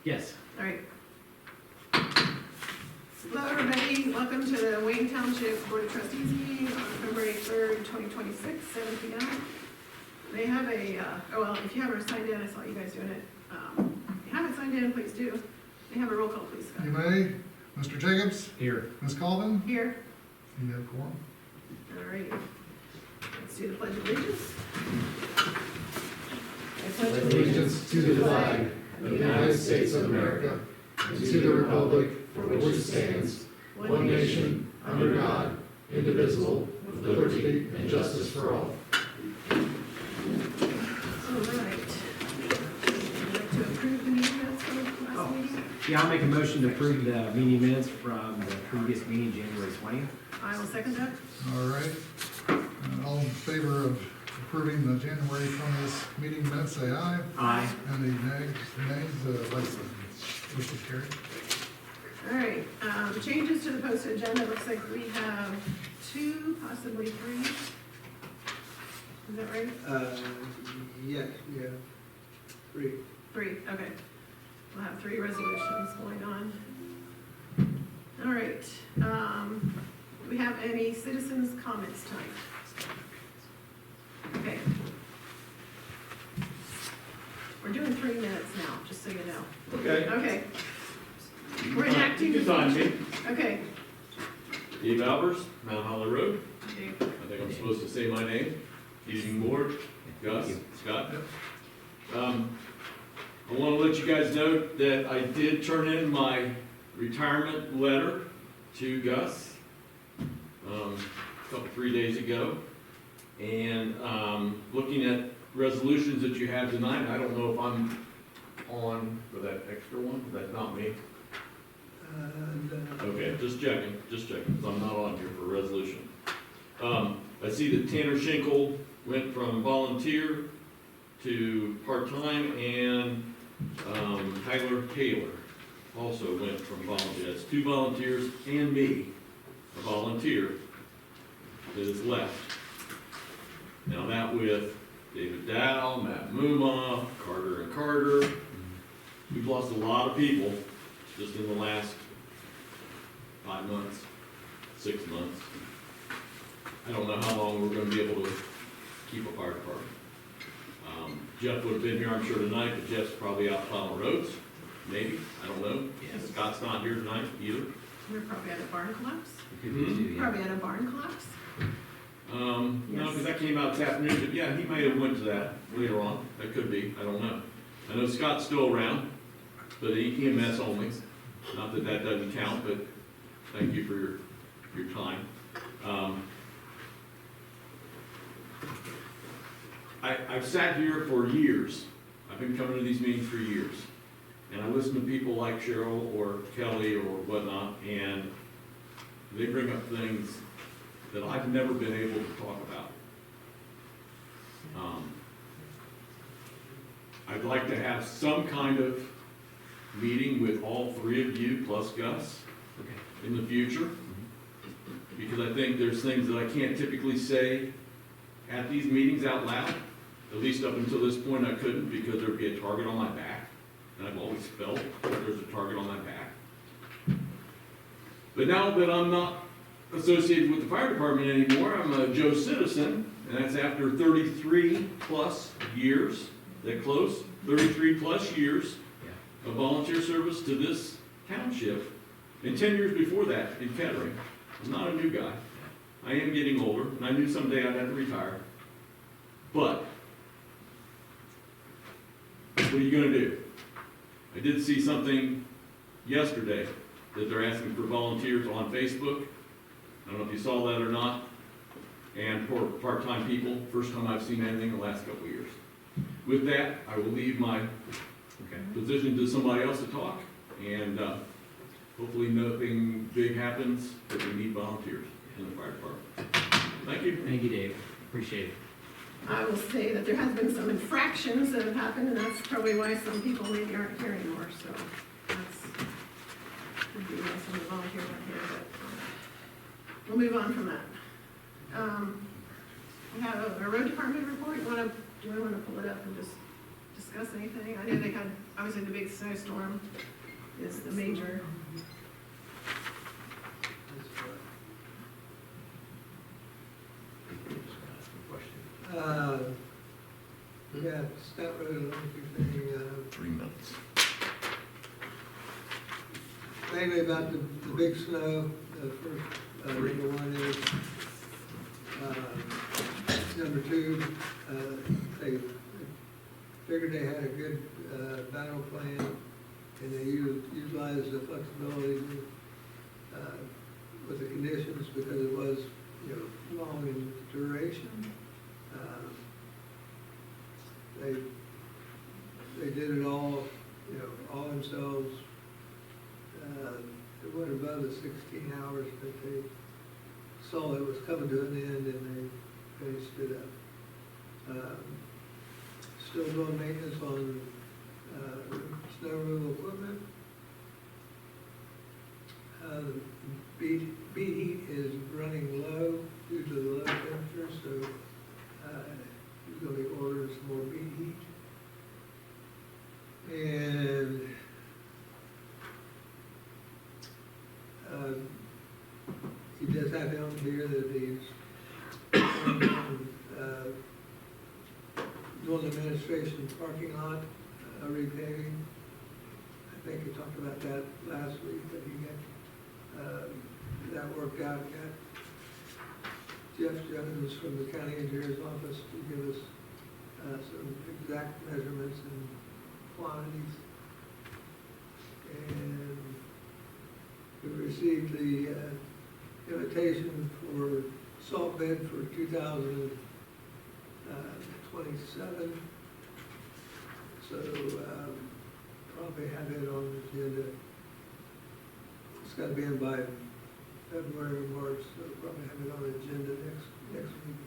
Yes. All right. Hello, everybody. Welcome to the Wayne Township Board of Trustees meeting on February 3rd, 2026, 7 p.m. They have a, well, if you haven't signed in, I saw you guys doing it. If you haven't signed in, please do. They have a roll call, please, Scott. You may. Mr. Jacobs? Here. Ms. Colvin? Here. You have quorum. All right. Let's do the Pledge of Allegiance. I pledge Allegiance to the flag of the United States of America and to the republic for which it stands, one nation, under God, indivisible, with liberty and justice for all. All right. I'd like to approve the meeting minutes from last meeting. Yeah, I'll make a motion to approve the meeting minutes from the previous meeting, January 20th. I will second that. All right. All in favor of approving the January 20th meeting minutes, say aye. Aye. Any nays, like sign. Motion carried. All right, changes to the posted agenda, looks like we have 2, possibly 3. Is that right? Yeah. 3. 3, okay. We'll have 3 resolutions going on. All right, do we have any citizens' comments tonight? Okay. We're doing 3 minutes now, just so you know. Okay. Okay. We're enacting. You can find me. Okay. Dave Albers, Mount Holly Road. Okay. I think I'm supposed to say my name. Eating board, Gus, Scott. I want to let you guys know that I did turn in my retirement letter to Gus a couple, 3 days ago. And looking at resolutions that you have tonight, I don't know if I'm on for that extra one. That's not me. Okay, just checking, because I'm not on here for resolution. I see that Tanner Schinkel went from volunteer to part-time, and Tyler Taylor also went from volunteer. That's 2 volunteers and me, a volunteer, that is left. Now that with David Dow, Matt Muma, Carter and Carter, we've lost a lot of people just in the last 5 months, 6 months. I don't know how long we're going to be able to keep a fire department. Jeff would have been here, I'm sure, tonight, but Jeff's probably out plowing roads, maybe, I don't know. Yes. Scott's not here tonight either. We're probably at a barn collapse. Mhm. Probably at a barn collapse. No, because that came out this afternoon, but yeah, he may have went to that later on, that could be, I don't know. I know Scott's still around, but EMS only, not that that doesn't count, but thank you for your time. I've sat here for years. I've been coming to these meetings for years. And I listen to people like Cheryl or Kelly or whatnot, and they bring up things that I've never been able to talk about. I'd like to have some kind of meeting with all 3 of you plus Gus in the future, because I think there's things that I can't typically say at these meetings out loud. At least up until this point I couldn't, because there'd be a target on my back, and I've always felt that there's a target on my back. But now that I'm not associated with the fire department anymore, I'm a Joe citizen, and that's after 33 plus years, that close, 33 plus years of volunteer service to this township, and 10 years before that in Kettering. I'm not a new guy. I am getting older, and I knew someday I'd have to retire. But what are you going to do? I did see something yesterday that they're asking for volunteers on Facebook. I don't know if you saw that or not. And for part-time people, first time I've seen anything in the last couple of years. With that, I will leave my position to somebody else to talk, and hopefully nothing big happens, but we need volunteers in the fire department. Thank you. Thank you, Dave. Appreciate it. I will say that there has been some infractions that have happened, and that's probably why some people maybe aren't here anymore, so that's, would be why some of the volunteers aren't here, but we'll move on from that. We have a road department report. Do we want to pull it up and just discuss anything? I know they had obviously the big snowstorm is the major. Yeah, Stout Road, I don't think there's any, 3 minutes. mainly about the big snow, the first, number one is, number two, they figured they had a good, battle plan, and they utilized the flexibility with the conditions, because it was, you know, long in duration. They did it all, you know, all themselves. It went above the 16 hours, but they saw it was coming to an end and they finished it up. Still doing maintenance on snow removal equipment. Beat heat is running low due to the low temperature, so he's gonna be ordering some more beat heat. And he does have down here that he's doing the administration parking lot repaving. I think he talked about that last week, that he got that worked out. Got Jeff Jennings from the county engineer's office to give us some exact measurements and quantities. And we received the invitation for salt bid for 2027. So probably have it on the agenda. It's got to be in by February or March, so probably have it on the agenda next week.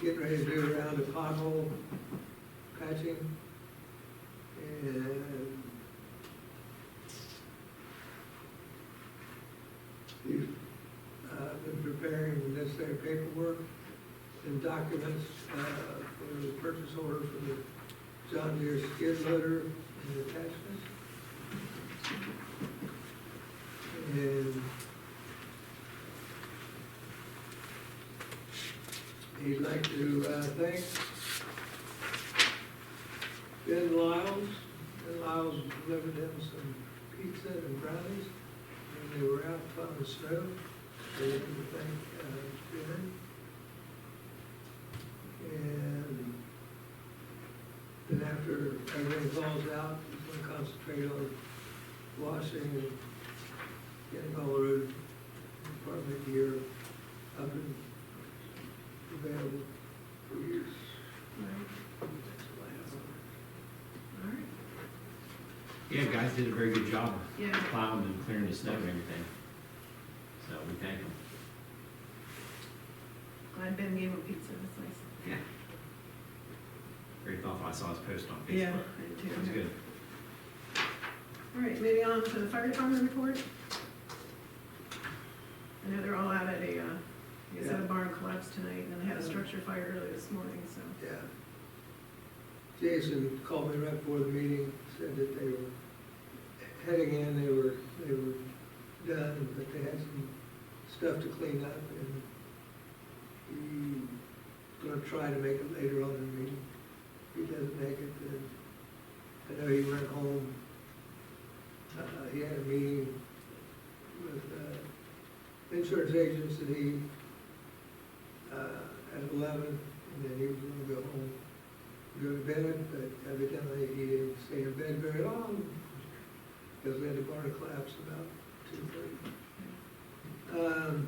Getting ready to do a round of pothole patching, and we've been preparing the necessary paperwork and documents for the purchase order for the John Deere skid loader and attachments. And he'd like to thank Ben Lyles. Ben Lyles delivered him some pizza and brownies, and they were out on the snow. So he wanted to thank Ben. And then after everything falls out, he's going to concentrate on washing and getting all the road department gear up and available for use. All right. Yeah, guys did a very good job Yeah. plowing and clearing the snow and everything. So we thank them. Glad Ben gave him pizza, that's nice. Yeah. Very thoughtful. I saw his post on Yeah, Facebook. I did too. It was good. All right, moving on to the fire department report. I know they're all out at a, I guess at a barn collapse tonight, and then they had a structure fire early this morning, so. Yeah. Jason called me right before the meeting, said that they were heading in, they were done, but they had some stuff to clean up, and he's gonna try to make it later on in the meeting. If he doesn't make it, then I know he went home. He had a meeting with insurance agents that he at 11, and then he was gonna go home, go to bed, but evidently he didn't stay in bed very long, because we had the barn collapse about 2:30.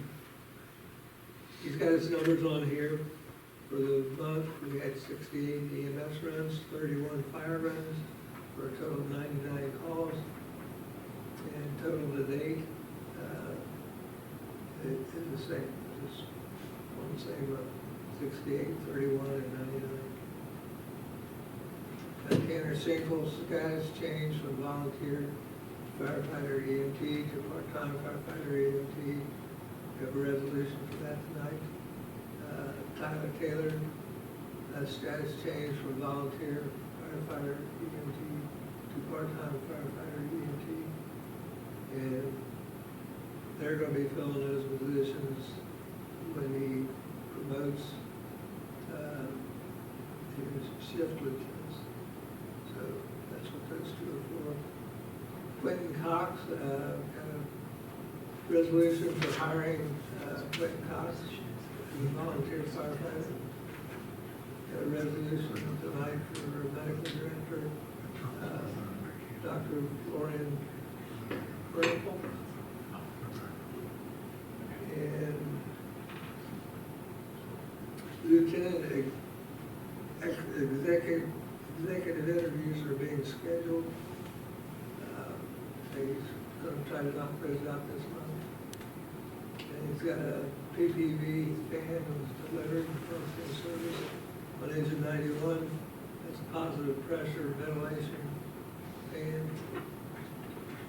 He's got his numbers on here. For the month, we had 68 EMS runs, 31 fire runs, for a total of 99 calls. And total to date, it's the same, just on the same month, 68, 31, and 99. Tanner Singles, guys changed from volunteer firefighter EMT to part-time firefighter EMT. We have a resolution for that tonight. Tyler Taylor, status change from volunteer firefighter EMT to part-time firefighter EMT. And they're gonna be filling those positions when he promotes, his shift lieutenants. So that's what those two are for. Quentin Cox, kind of resolution for hiring, Quentin Cox as a volunteer firefighter. Got a resolution tonight for medical director, Dr. Florian Berkel. And lieutenant executive interviews are being scheduled. He's gonna try to knock those out this month. And he's got a PPV fan that was delivered from his service on engine 91. That's positive pressure ventilation fan.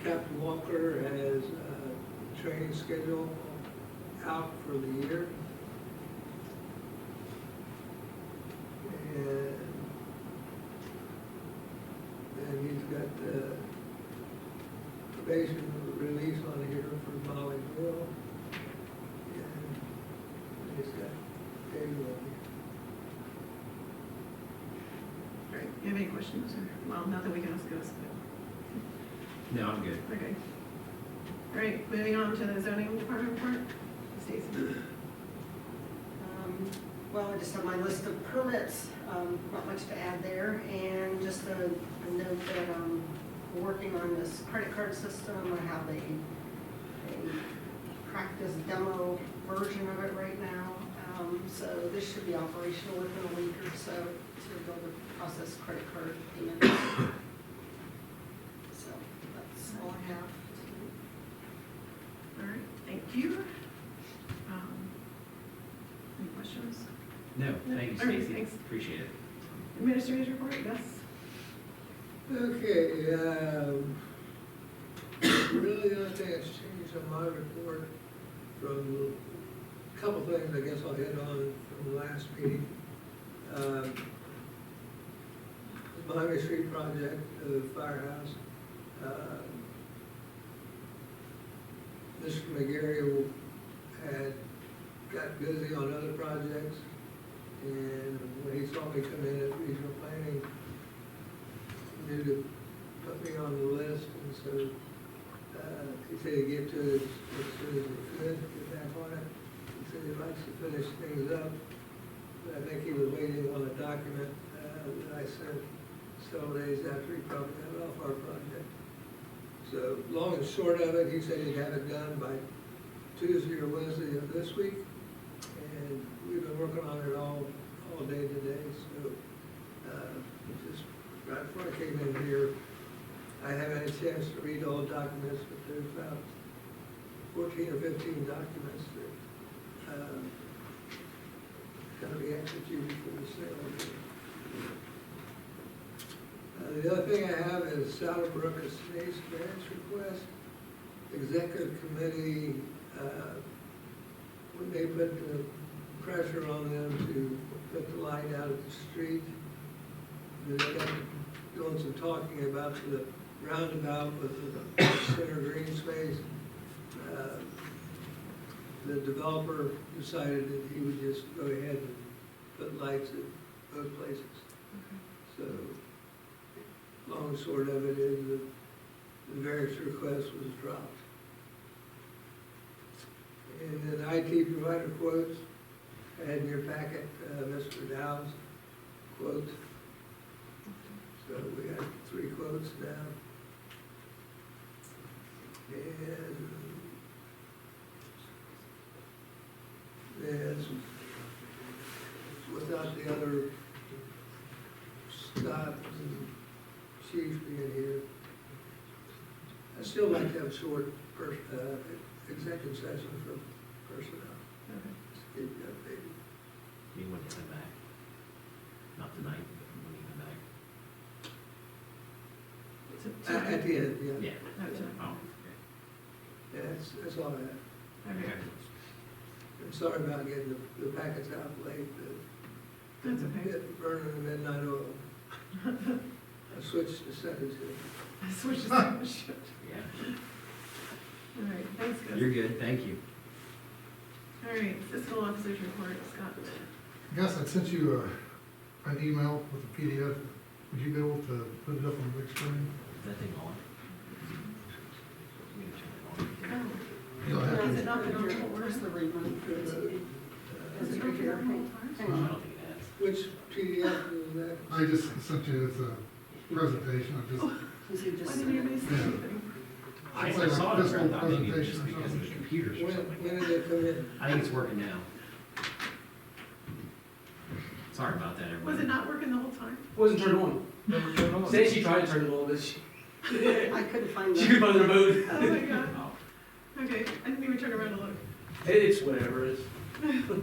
Captain Walker has a training schedule out for the year. And he's got probation release on here for Molly Hill. And he's got David on here. Great, you have any questions, or, well, nothing we can discuss, No, I'm good. but, okay. All right, moving on to the zoning department report, Stacy. Well, I just have my list of permits, not much to add there, and just a note that we're working on this credit card system. I have a practice demo version of it right now, so this should be operational within a week or so to be able to process credit card payments. So that's all I have. All right, thank you. Any questions? No, thank you, All right, Stacy. thanks. Appreciate it. Administrator's report, Gus? Okay, really the only thing that's changed on my report from a couple things I guess I'll hit on from the last meeting. The Miami Street project, the firehouse. Mr. McGarry had got busy on other projects, and when he saw me come in at regional planning, he knew to put me on the list, and so he said he'd get to it as soon as he could, get back on it. He said he likes to finish things up, but I think he was waiting on a document that I sent several days after he probably got off our project. So long and short of it, he said he'd have it done by Tuesday or Wednesday of this week. And we've been working on it all day today, so, just right before I came in here, I haven't had a chance to read all the documents, but there's about 14 or 15 documents that, gotta be executed for the sale. The other thing I have is Saddlebrook Estates variance request. Executive committee, when they put the pressure on them to put the light out at the street, they got doing some talking about the roundabout with the center green space. The developer decided that he would just go ahead and put lights at both places. So, long and short of it is that the variance request was dropped. And then IT provider quotes, I had in your packet, Mr. Dow's quote. So we got 3 quotes now. And it's without the other Scott and Chief being here. I'd still like to have a short executive session for personnel. Okay. Just keep you updated. You want to come back? Not tonight, but when you come back. At the end, yeah. Yeah. No, tonight. Oh, Yeah, that's all I have. Okay, I'm sorry about getting the packets out late, but that's okay. burning the midnight oil. I switched to sedentary. I switched to membership. Yeah, All right, thanks, guys. you're good, thank you. All right, fiscal officer's report, Scott. Gus, I sent you an email with a PDF. Would you be able to put it up on the big screen? Is that thing on? Oh, You'll have Is to- it not in your, where's the remote for the TV? Is it right here? Hang I on. don't think it has. Which PDF is that? I just sent you, it's a presentation, I just, Is he just? why didn't you say Yeah. anything? I It's like saw it, I fiscal thought maybe it was just presentation or because of the something. computers or When, something. when did it come in? I think it's working now. Sorry about that, everybody. Was it not working the whole time? Wasn't turned on. never turned on. Say she tried to turn it on, but she I couldn't find could the, find the remote. Oh my god, Oh, okay, I didn't even turn around to look. It's whatever it is. Hang on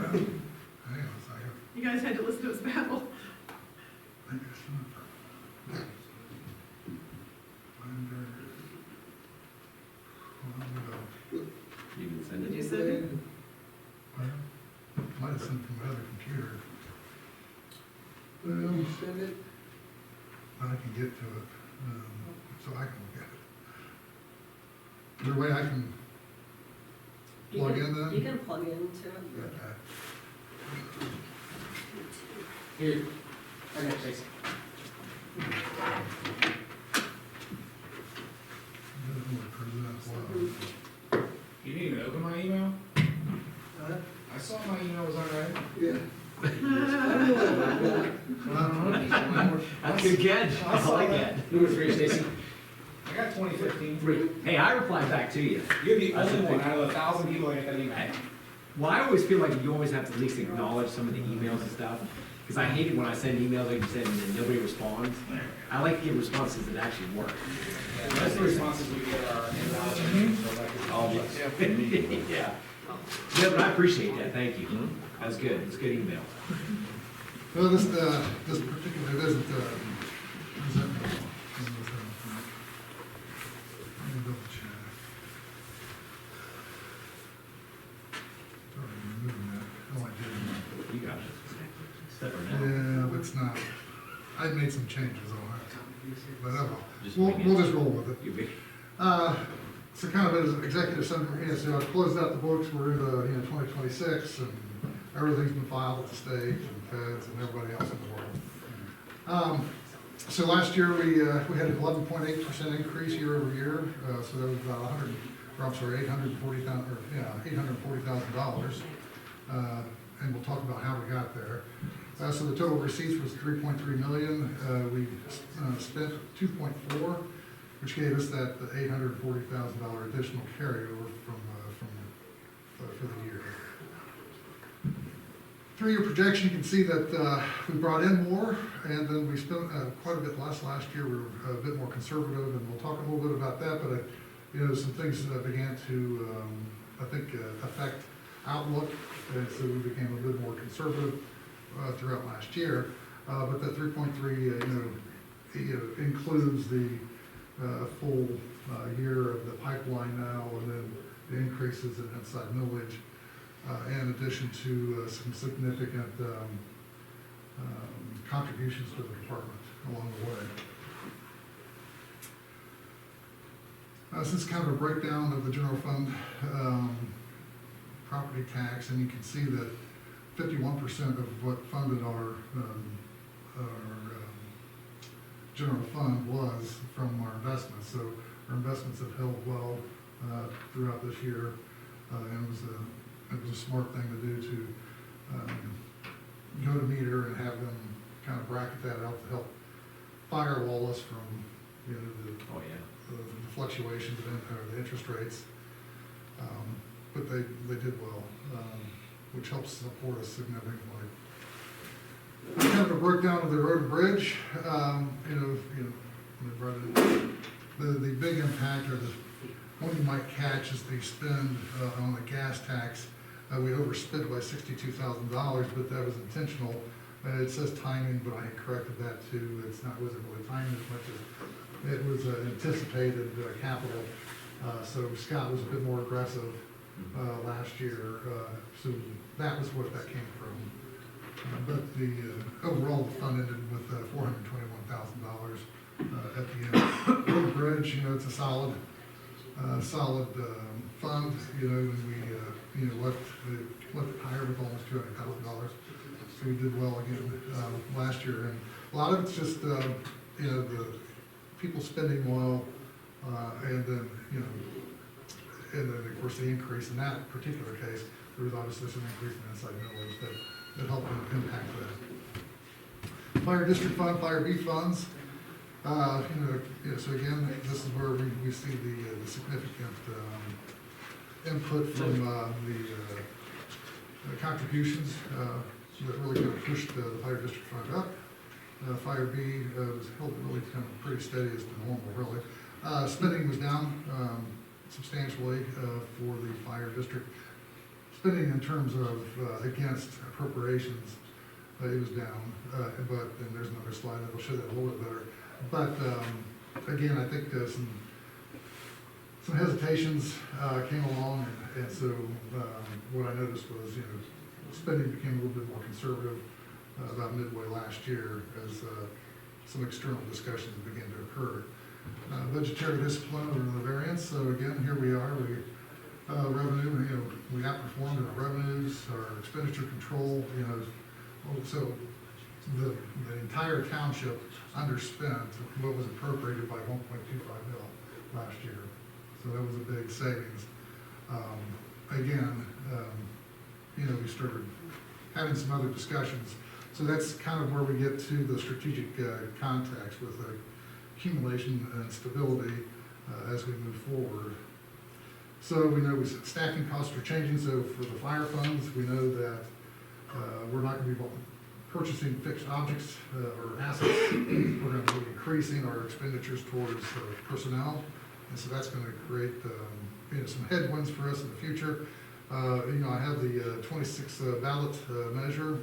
a second. You guys had to listen to us babble. Maybe it's not. Finder. Hold on, we go. you can send Did it. you send it? Well, might have sent from my other computer. Did Well, you send it? I can get to it, so I can look at it. Is there a way I can you plug can, in then? you can plug into it. Okay. Here, I got Chase. Doesn't look present well. You didn't even open my email? Huh? I saw my email was alright. Yeah. That's a good catch, I like that. Number 3, Stacy. I got 2015. 3. Hey, I replied back to you. You're the That's only a one big- out of 1,000 people that get that email. Well, I always feel like you always have to at least acknowledge some of the emails and stuff, because I hate it when I send emails, like you said, and then nobody responds. I like to get responses that actually work. That's the responses we get are invalid. So like it's All these. Yeah. Yeah, but I appreciate that, thank you. That's good, it's a good email. Well, this particular, it isn't, present. Let me double check. It's already removed that. Oh, I did. You got it. Step or no? Yeah, but it's not. I made some changes on it, but I will. Just We'll, wing it. we'll just roll with it. You be- So kind of as executive summary, so I've closed out the books, we're in the, 2026, and everything's been filed at the state and feds and everybody else in the world. So last year, we had an 11.8% increase year over year, so that was about $840,000. And we'll talk about how we got there. So the total receipts was 3.3 million. We spent 2.4, which gave us that $840,000 additional carryover for the year. 3-year projection, you can see that we brought in more, and then we spent quite a bit less last year. We were a bit more conservative, and we'll talk a little bit about that. But some things began to, I think, affect outlook, and so we became a bit more conservative throughout last year. But that 3.3, includes the full year of the pipeline now, and then the increases in inside millage, in addition to some significant contributions to the department along the way. This is kind of a breakdown of the general fund property tax, and you can see that 51% of what funded our general fund was from our investments. So our investments have held well throughout this year, and it was a smart thing to do to go to meter and have them kind of bracket that out to help firewall us from Oh, yeah. the fluctuations in the interest rates. But they did well, which helps support us significantly. Kind of a breakdown of the road and bridge. The big impact, or the one you might catch, is the spend on the gas tax. We overspent by $62,000, but that was intentional. It says timing, but I had corrected that too. Wasn't really timing as much as it was anticipated capital. So Scott was a bit more aggressive last year. So that was what that came from. But the, overall, the fund ended with $421,000 at the end. Road and Bridge, it's a solid fund, and we, left it higher with almost $200,000. So we did well again last year. And a lot of it's just, the people spending well, and then, and then, of course, the increase in that particular case, there was obviously some increase in inside millers that helped impact that. Fire district fund, fire B funds, so again, this is where we see the significant input from the contributions that really kind of pushed the fire district fund up. Fire B was held really kind of pretty steady as to normal, really. Spending was down substantially for the fire district. Spending in terms of against appropriations, it was down, but, and there's another slide that will show that a little bit better. But again, I think some hesitations came along, and so what I noticed was, spending became a little bit more conservative about midway last year as some external discussions began to occur. Budgetary discipline or the variance, so again, here we are, revenue, we outperformed in our revenues, our expenditure control, so the entire township underspent what was appropriated by 1.25 mil last year. So that was a big savings. Again, we started having some other discussions. So that's kind of where we get to the strategic context with accumulation and stability as we move forward. So we know staffing costs are changing, so for the fire funds, we know that we're not going to be purchasing fixed objects or assets. We're going to be increasing our expenditures towards personnel, and so that's going to create some headwinds for us in the future. I have the 26 ballot measure.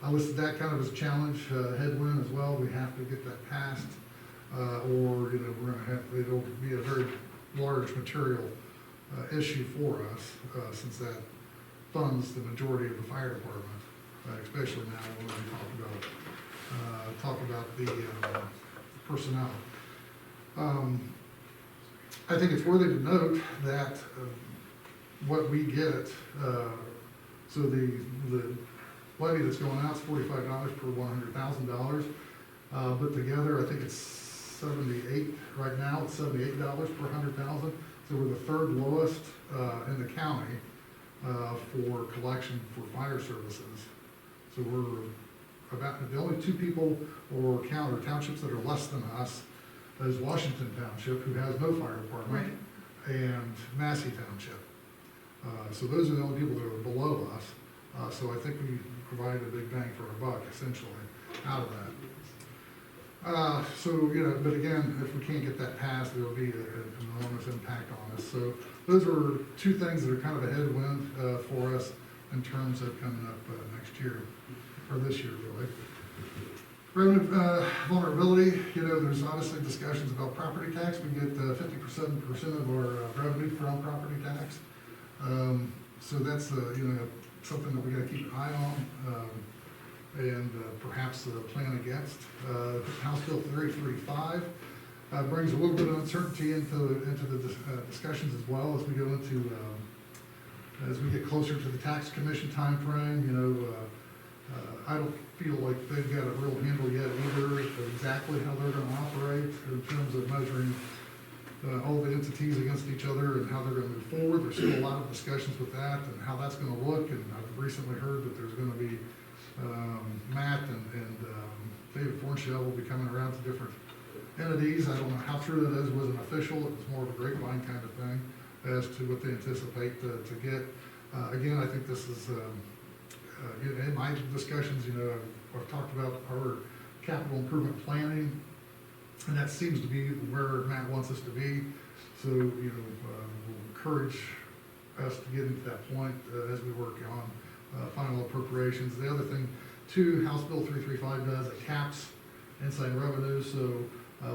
I listed that kind of as a challenge, headwind as well. We have to get that passed, or we're going to have, it'll be a very large material issue for us, since that funds the majority of the fire department, especially now when we talk about the personnel. I think it's worthy to note that what we get, so the levy that's going out is $45 per $100,000, but together I think it's 78 right now. It's $78 per 100,000. So we're the third lowest in the county for collection for fire services. So we're about the only two people or townships that are less than us is Washington Township, who has no fire department, and Massey Township. So those are the only people that are below us. So I think we provide a big bang for our buck, essentially, out of that. But again, if we can't get that passed, there will be an enormous impact on us. So those are two things that are kind of a headwind for us in terms of coming up next year, or this year, really. Revenue vulnerability, there's obviously discussions about property tax. We get 57% of our revenue from property tax. So that's, something that we gotta keep an eye on, and perhaps plan against. House Bill 335 brings a little bit of uncertainty into the discussions as well as we go into, as we get closer to the tax commission timeframe. I don't feel like they've got a real handle yet either of exactly how they're gonna operate in terms of measuring all the entities against each other and how they're gonna move forward. There's still a lot of discussions with that and how that's gonna look, and I've recently heard that there's gonna be Matt and David Fornshell will be coming around to different entities. I don't know how true that is. It wasn't official. It was more of a grapevine kind of thing as to what they anticipate to get. Again, I think this is, in my discussions, I've talked about our capital improvement planning, and that seems to be where Matt wants us to be. So, we'll encourage us to get into that point as we work on final appropriations. The other thing, too, House Bill 335 does, it caps inside revenue. So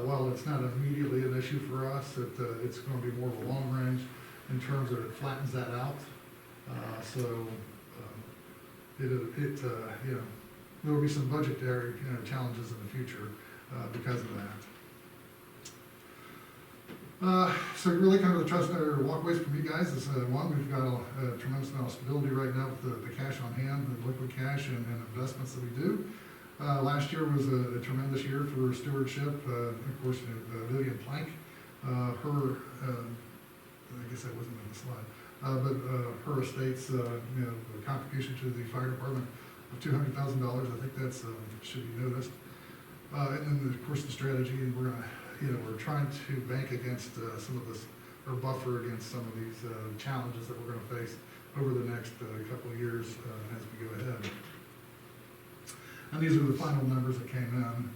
while it's not immediately an issue for us, it's going to be more of a long range in terms of it flattens that out. you know, there will be some budgetary, challenges in the future, because of that. So really kind of the trust or walkways from you guys is, one, we've got a tremendous amount of stability right now with the cash on hand, the liquid cash and investments that we do. Last year was a tremendous year for stewardship. Of course, Vivian Plank, her, I guess that wasn't in the slide, but her estate's, the contribution to the fire department of $200,000, I think that's, should be noticed. And then, of course, the strategy, and we're gonna, we're trying to bank against some of this, or buffer against some of these challenges that we're gonna face over the next couple of years as we go ahead. And these are the final numbers that came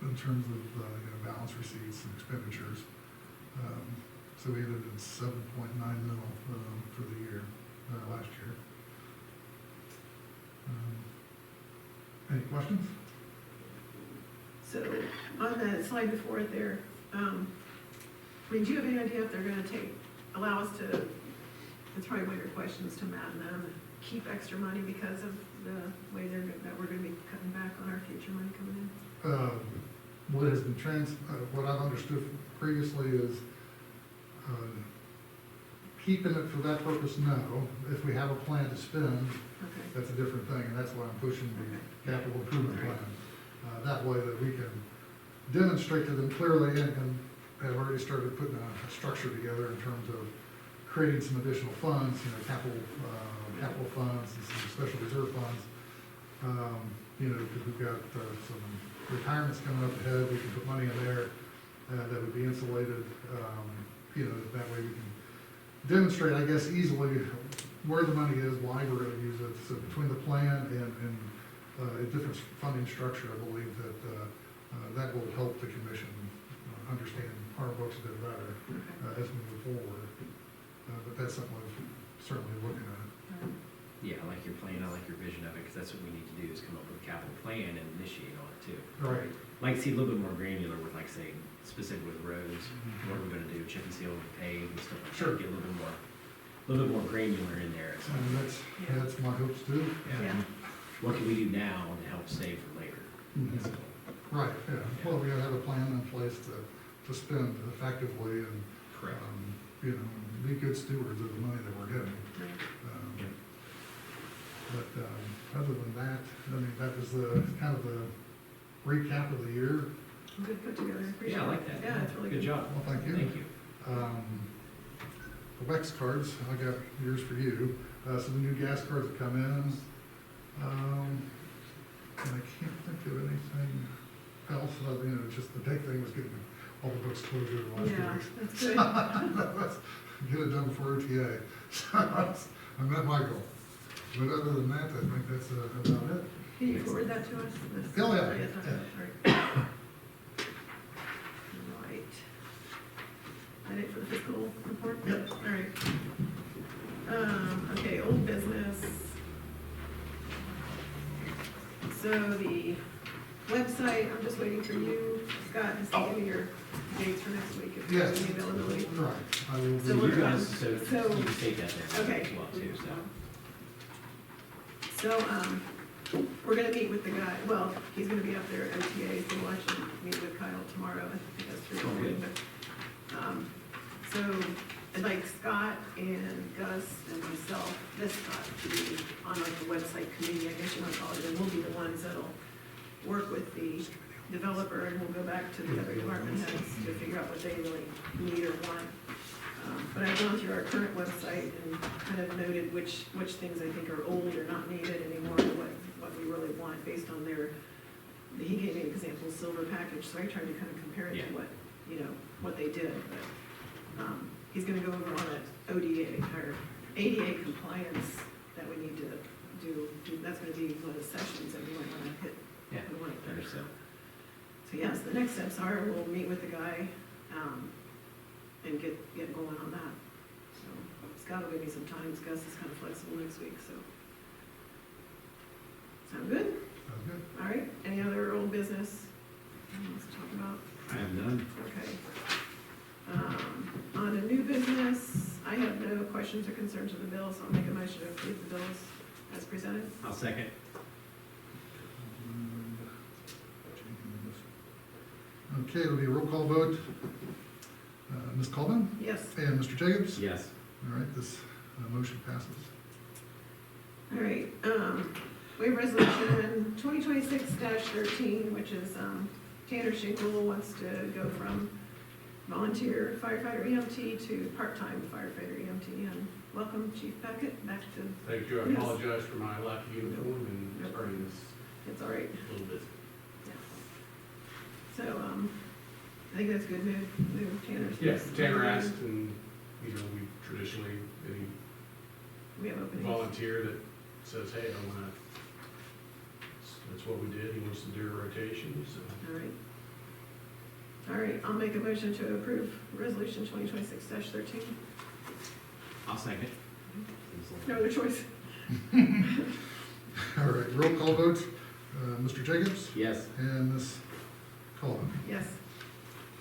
in terms of balance receipts and expenditures. So we ended at 7.9 mil for the year, last year. Any questions? So, on the slide before it there, do you have any idea if they're gonna allow us to, it's probably one of your questions to Matt and them, keep extra money because of the way that we're gonna be cutting back on our future money coming in? What has been what I've understood previously is, keeping it for that purpose, no. If we have a plan to spend, Okay, that's a different thing, and that's why I'm pushing the capital improvement plan. That way that we can demonstrate to them clearly, and have already started putting a structure together in terms of creating some additional funds, capital funds and some special reserve funds. Because we've got some retirements coming up ahead, we can put money in there that would be insulated. That way we can demonstrate, I guess, easily where the money is, why we're gonna use it. So between the plan and a different funding structure, I believe that that will help the commission understand our books a bit better as we move forward. But that's something we're certainly looking at. Yeah, I like your plan, I like your vision of it, because that's what we need to do, is come up with a capital plan and initiate on it too. Right. Like, see a little bit more granular with, like, say, specific with roads, what are we gonna do, chip and seal, pave and stuff like Sure. that, get a little bit more granular in there. So, And that's my hopes too. yeah, what can we do now to help save for later? Mhm. So, Right, yeah. Well, we gotta have a plan in place to spend effectively and, correct. be good stewards of the money that we're getting. right. Yeah. But other than that, that was kind of the recap of the year. Good put together, appreciate it. Yeah, I like that. Yeah, it's really Good good. job. Well, thank you. Thank you. The WEX cards, I got yours for you. So the new gas cards that come in. And I can't think of anything else, it's just the big thing was getting all the books closed over the last 2 Yeah, weeks. that's good. Get it done before OTA. I met my goal. But other than that, I think that's about it. Can you forward that to us? This- Oh, yeah. Right. Yeah. Right. That it for the fiscal report? Yep. All right. Okay, old business. So the website, I'm just waiting for you, Scott, just to give me your dates for next week, if there's Yes. any availability. Right. I will So be- You guys, so So- you can take that there Okay. as well too, so. So, we're gonna meet with the guy, well, he's gonna be up there at OTA, so we'll actually meet with Kyle tomorrow, I think that's through. Oh, good. So, I'd like Scott and Gus and myself, this Scott, to be on like the website committee, I guess you wanna call it, and we'll be the ones that'll work with the developer, and we'll go back to the other department heads to figure out what they really need or want. But I've gone through our current website and kind of noted which things I think are old or not needed anymore, and what we really want based on he gave me an example, silver package, so I tried to kind of compare it Yeah. to what they did, but, he's gonna go over all that ODA, or ADA compliance that we need to do, that's gonna be one of the sessions that we might wanna hit. Yeah, we wanna better so. So yes, the next steps are, we'll meet with the guy, and get going on that. So Scott will give me some time, Gus is kind of flexible next week, so. Sound good? Sounds good. All right, any other old business? Let's talk about, I have none. okay. On a new business, I have no questions or concerns with the bills, so I'll make a motion to approve the bills. as presented. I'll second. Okay, it'll be a roll call vote. Ms. Coleman Yes. and Mr. Jacobs? Yes. All right, this motion passes. All right, we have resolution 2026-13, which is, Tanner Schinkel wants to go from volunteer firefighter EMT to part-time firefighter EMT. And welcome, Chief Beckett, back to, Thank you, I Yes. apologize for my lack of uniform and Nope. starting this it's all right. a little bit. So, I think that's good move Tanner's. Yes, Tanner asked, and, you know, we traditionally, any We have openings. volunteer that says, hey, I wanna, that's what we did, he wants to do a rotation, so. All right. All right, I'll make a motion to approve resolution 2026-13. I'll second. No other choice. All right, roll call vote. Mr. Jacobs Yes. and Ms. Coleman. Yes.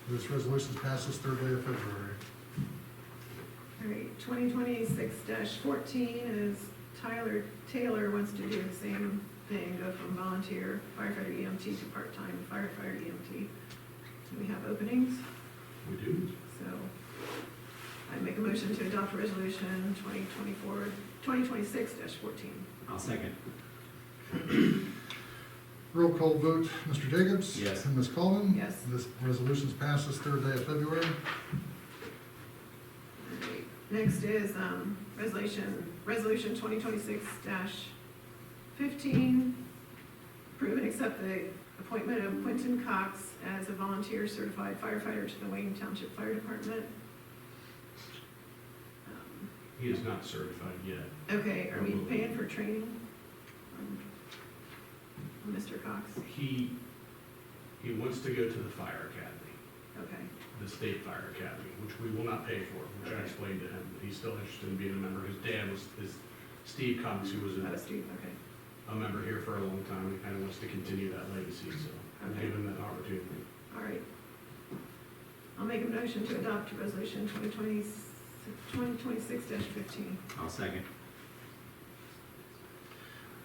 This resolution passes third day of February. All right, 2026-14 is Tyler Taylor wants to do the same thing, go from volunteer firefighter EMT to part-time firefighter EMT. Do we have openings? We do. So I make a motion to adopt resolution 2026-14. I'll second. Roll call vote. Mr. Jacobs? Yes. And Ms. Coleman? Yes. This resolution passes third day of February. Alright, next is, resolution 2026-15. Approve and accept the appointment of Quentin Cox as a volunteer certified firefighter to the Wayne Township Fire Department. He is not certified yet. Okay, are we paying for training? Mr. Cox? He wants to go to the fire academy, Okay, the state fire academy, which we will not pay for, which I explained to him, but he's still interested in being a member. His dad is Steve Cox, who was oh, Steve, okay. a member here for a long time, and kind of wants to continue that legacy, so I'm Okay. giving him that opportunity. All right. I'll make a motion to adopt resolution 2026-15. I'll second.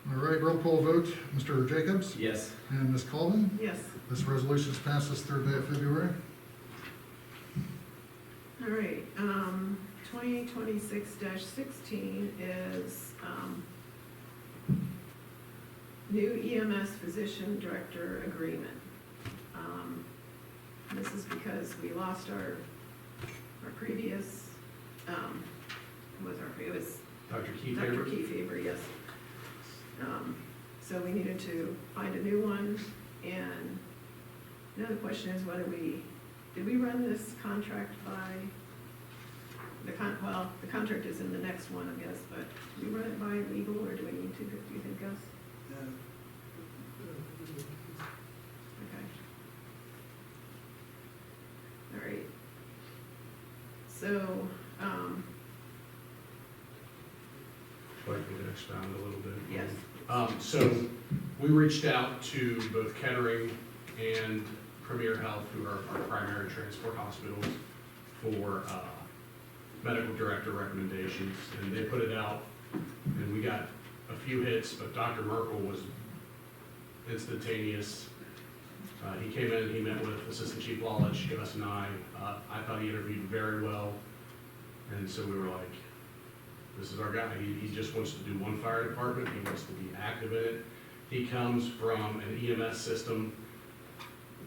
All right, roll call vote. Mr. Jacobs Yes. and Ms. Coleman? Yes. This resolution passes third day of February. All right, 2026-16 is, new EMS physician director agreement. This is because we lost our previous, it was Dr. Keith Dr. Haber? Kefever, yes. So we needed to find a new one, and now the question is whether did we run this contract by, the contract is in the next one, I guess, but do we run it by legal, or do we need to, do you think, Gus? Okay. All right. So, Like me to expound a little bit? yes, So we reached out to both Kettering and Premier Health, who are our primary transport hospitals, for medical director recommendations, and they put it out, and we got a few hits, but Dr. Merkel was instantaneous. He came in, he met with Assistant Chief Lawless, Gus, and I thought he interviewed very well, and so we were like, this is our guy. He just wants to do one fire department. He wants to be active in it. He comes from an EMS system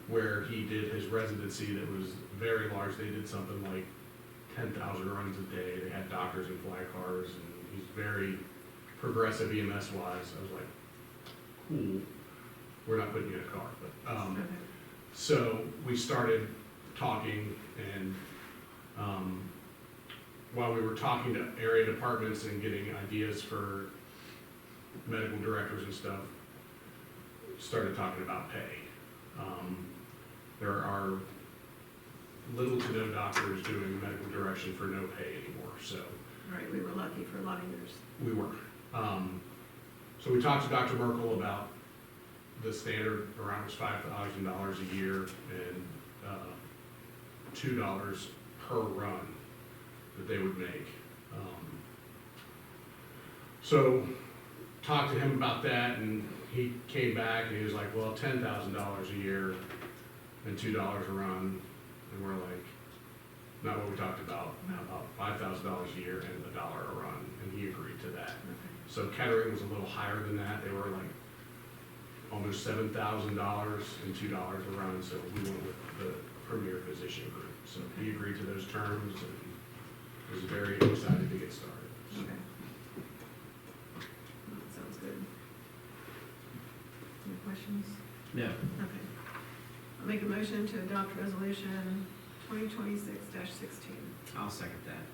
where he did his residency that was very large. They did something like 10,000 runs a day. They had doctors and fly cars, and he's very progressive EMS wise. I was like, cool. We're not putting you in a car, but okay, so we started talking, and while we were talking to area departments and getting ideas for medical directors and stuff, started talking about pay. There are little to no doctors doing medical direction for no pay anymore, so right, we were lucky for a lot of years. we were. So we talked to Dr. Merkel about the standard around was $5,000 a year and $2 per run that they would make. So talked to him about that, and he came back and he was like, well, $10,000 a year and $2 a run. And we're like, not what we talked about, about $5,000 a year and $1 a run, and he agreed to that. So Kettering was a little higher than that, they were like almost $7,000 and $2 a run, so we went with the Premier Physician Group. So he agreed to those terms and was very excited to get started. So, Okay. That sounds good. Any questions? No. Okay. I'll make a motion to adopt resolution 2026-16. I'll second that.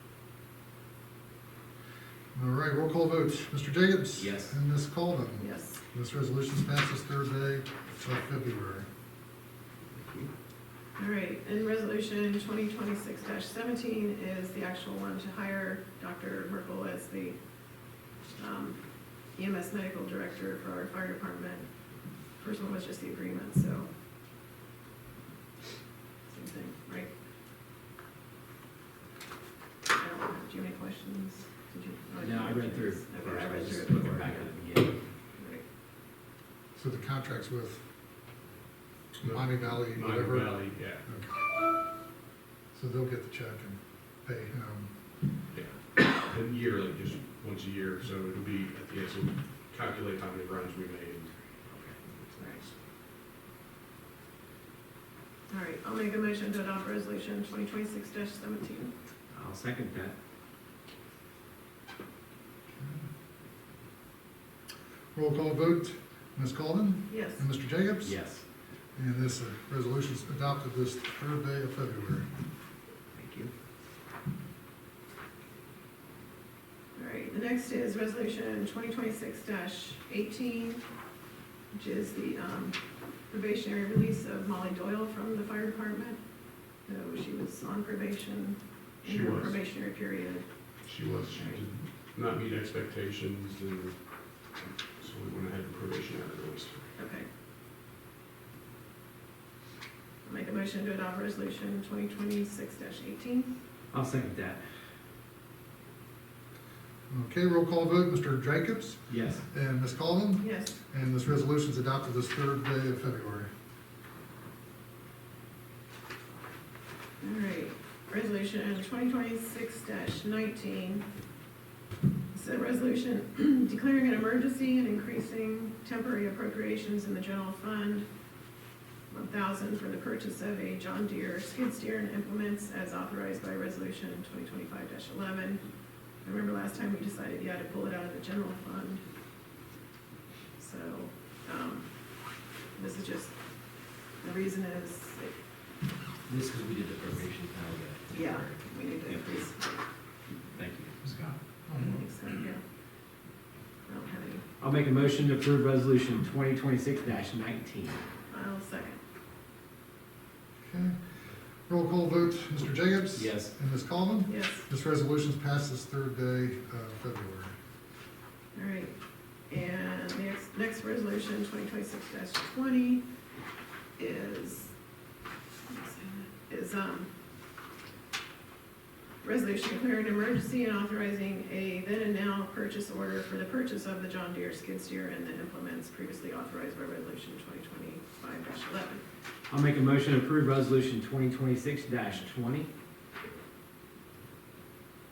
All right, roll call vote. Mr. Jacobs? Yes. And Ms. Colvin? Yes. This resolution's passed this third day of February. All right, and resolution 2026-17 is the actual one to hire Dr. Merkel as the EMS medical director for our fire department. First one was just the agreement, so same thing, right? I don't know. Do you have any questions? Did you? oh, No, I read through. Okay, I read through it Looking before. back at the beginning. Right. So the contract's with Miami Valley, Miami whatever? Valley, yeah, Okay. So they'll get the check and pay him. yeah. And yearly, just once a year, so it'll be, at the end, so calculate how many runs we made. All right, I'll make a motion to adopt resolution 2026-17. I'll second that. Roll call vote. Ms. Colvin? Yes. And Mr. Jacobs? Yes. And this resolution's adopted this third day of February. Thank you. All right, the next is resolution 2026-18, which is the probationary release of Molly Doyle from the fire department. So she was on probation She in her was. probationary period. She did not meet expectations, and so we went ahead and probationary released her. Okay. I'll make a motion to adopt resolution 2026-18. I'll second that. Okay, roll call vote. Mr. Jacobs? Yes. And Ms. Colvin? Yes. And this resolution's adopted this third day of February. All right, resolution 2026-19. It's a resolution declaring an emergency and increasing temporary appropriations in the general fund, 1,000 for the purchase of a John Deere skid steer and implements as authorized by resolution 2025-11. I remember last time we decided you had to pull it out of the general fund. So, this is just, the reason is, This because we did the probation now, yeah, we need to increase. Thank you, Scott. Thanks, Scott, yeah. I don't have any, I'll make a motion to approve resolution 2026-19. I'll second. Okay. Roll call vote. Mr. Jacobs? Yes. And Ms. Colvin? Yes, This resolution's passed this third day of February. all right. And the next resolution, 2026-20, is resolution declaring an emergency and authorizing a then and now purchase order for the purchase of the John Deere skid steer and the implements previously authorized by resolution 2025-11. I'll make a motion to approve resolution 2026-20.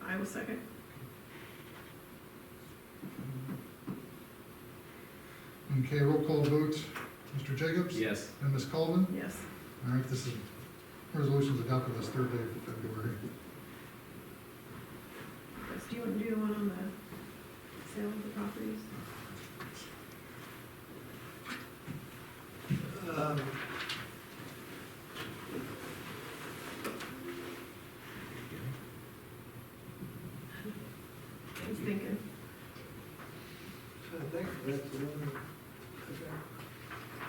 I will second. Okay, roll call vote. Mr. Jacobs? Yes. And Ms. Colvin? Yes. All right, this is, resolution's adopted this third day of February. Chris, do you want to do the one on the sale of the properties? I was thinking. So I think that's the one,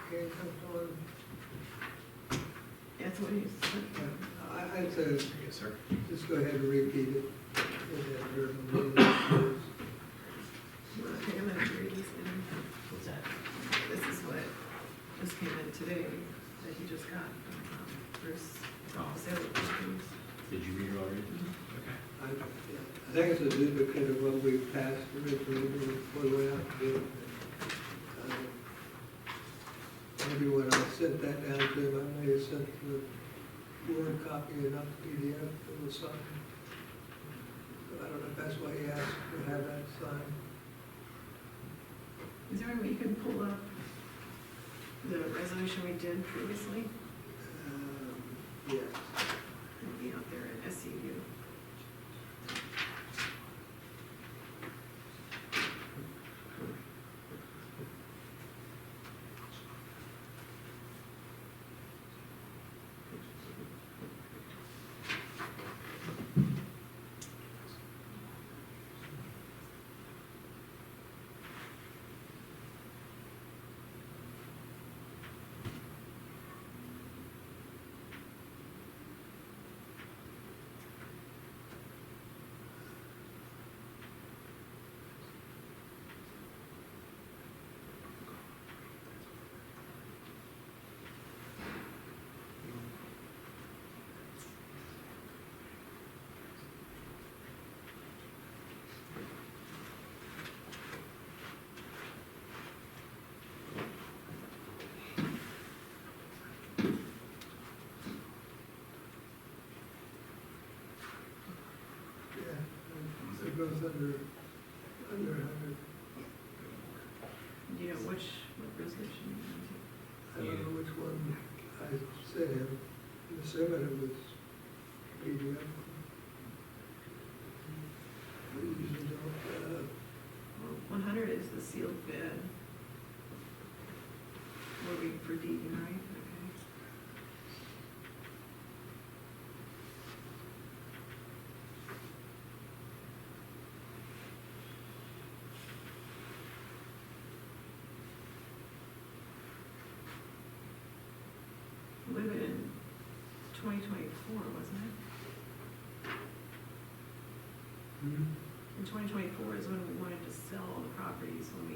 okay, comes on. That's what he's, I'd say, Yes, sir. just go ahead and repeat it. okay, I'm gonna read these in. What's that? This is what just came in today that he just got from Bruce. Oh. Sale of properties. Did you read it already? Mhm. Okay. I think it's a duplicate of what we passed originally before we went out to bid. maybe when I sent that down to him, I may have sent the Word copy and not the PDF that was signed. So I don't know if that's why he asked to have that signed. Is there any way you can pull up the resolution we did previously? Yes. It'll be out there at SCU. Yeah, it goes under 100. Do you know what resolution I don't know which one I sent him. I'm assuming it was PDF. We usually don't, Well, 100 is the sealed bid. We're waiting for Deegan, right? Okay. Would have been in 2024, wasn't it? In 2024 is when we wanted to sell all the properties, when we,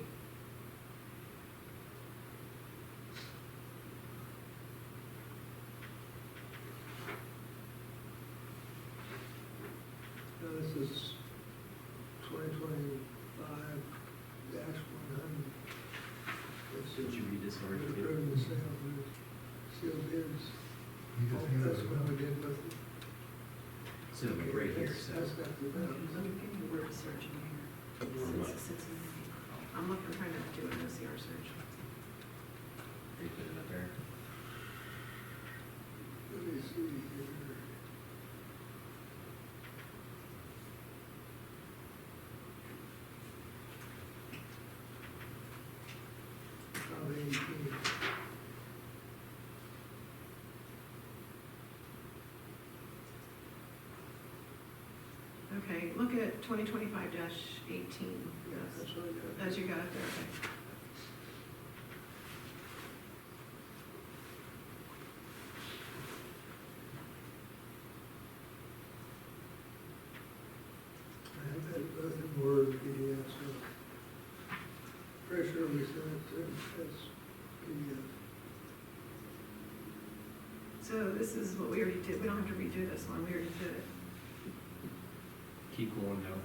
this is 2025-100. Did you read this already? Approving the sale, sealed bids. You just handed That's it what out. we did with it. So it'll be right here, so. That's got the balance. word search in here. I'm looking, trying to do an OCR search. They put it up there. Let me see here. Oh, 18. Okay, look at 2025-18. Yeah, that's what I got. As you got it there, okay. I have that both in Word and PDF, so pretty sure we sent it to as PDF. So this is what we already did, we don't have to redo this one, we already did it. Keep going now.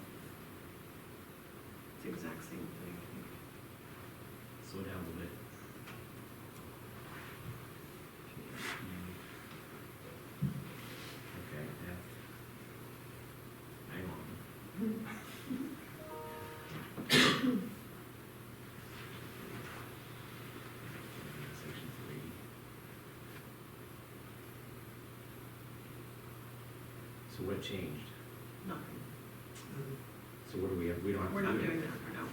It's the exact same thing. Slow down a little bit. Okay, yeah. Hang on. Section 3. So what changed? Nothing. So what do we have? We don't have to We're not do doing it. that for now.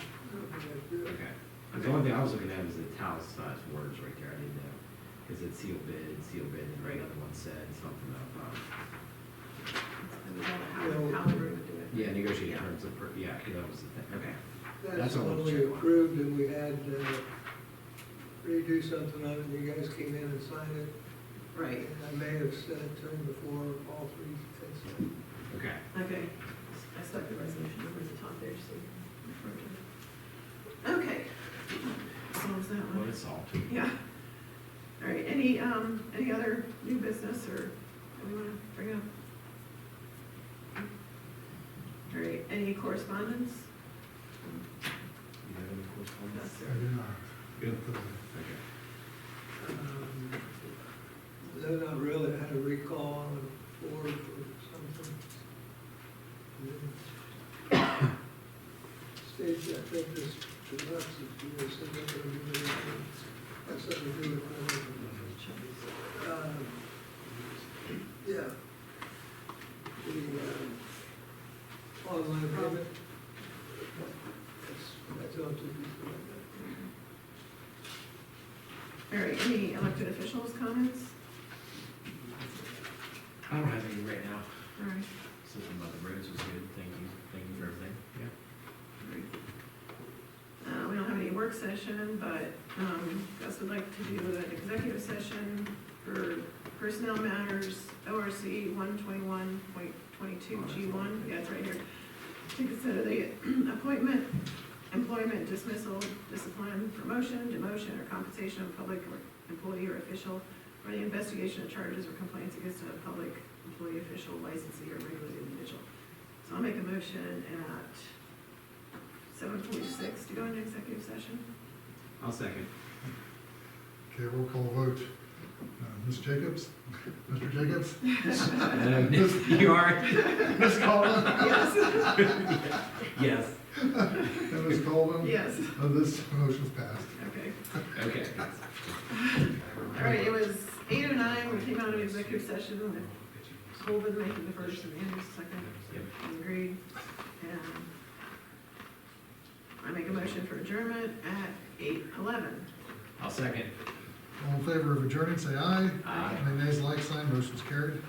Okay. The only thing I was looking at is the italicized words right there, I didn't know. Cause it's sealed bid, and Right. another one said something about, It was all how we were gonna do it. yeah, negotiate Yeah. terms of, yeah, that was the thing, okay. That's That's the all one we'll we check on. approved and we had redo something on it, and you guys came in and signed it. Right, And I may have said it to him before all three had signed. Okay. okay. I stuck the resolution number at the top there, so you can refer to it. Okay. Solves that Well, one. it's solved. Yeah. All right, any other new business or that we wanna bring up? All right, any correspondence? You have any correspondence? Yes, I sir. do not. Good. Okay. to us, if you were sitting up there doing anything, have something to do with it. Yeah. The, online payment. That's all to be. All right, any elected officials' comments? I don't have any right now. All right. Something about the roads was good, thank you for everything. We don't have any work session, but Gus would like to do an executive session for personnel matters, ORC 121.22G1, yeah, it's right here. To consider the appointment, employment, dismissal, discipline, promotion, demotion, or compensation of public or employee or official, or the investigation of charges or complaints against a public employee, official, licensee, or regulated individual. So I'll make a motion at 7:46 to go into executive session. I'll second. Okay, roll call vote. Ms. Jacobs? Mr. Jacobs? You are? Ms. Colvin? Yes. Yes. And Ms. Colvin? Yes, This motion's passed. okay. Okay. All right, it was 8:09, we came out of executive session, with Colvin making the first and Andrews second. Yep. Agreed. And I make a motion for adjournment at 8:11. I'll second. All in favor of adjourning, say aye. Aye. Any nays, like sign, motion's carried.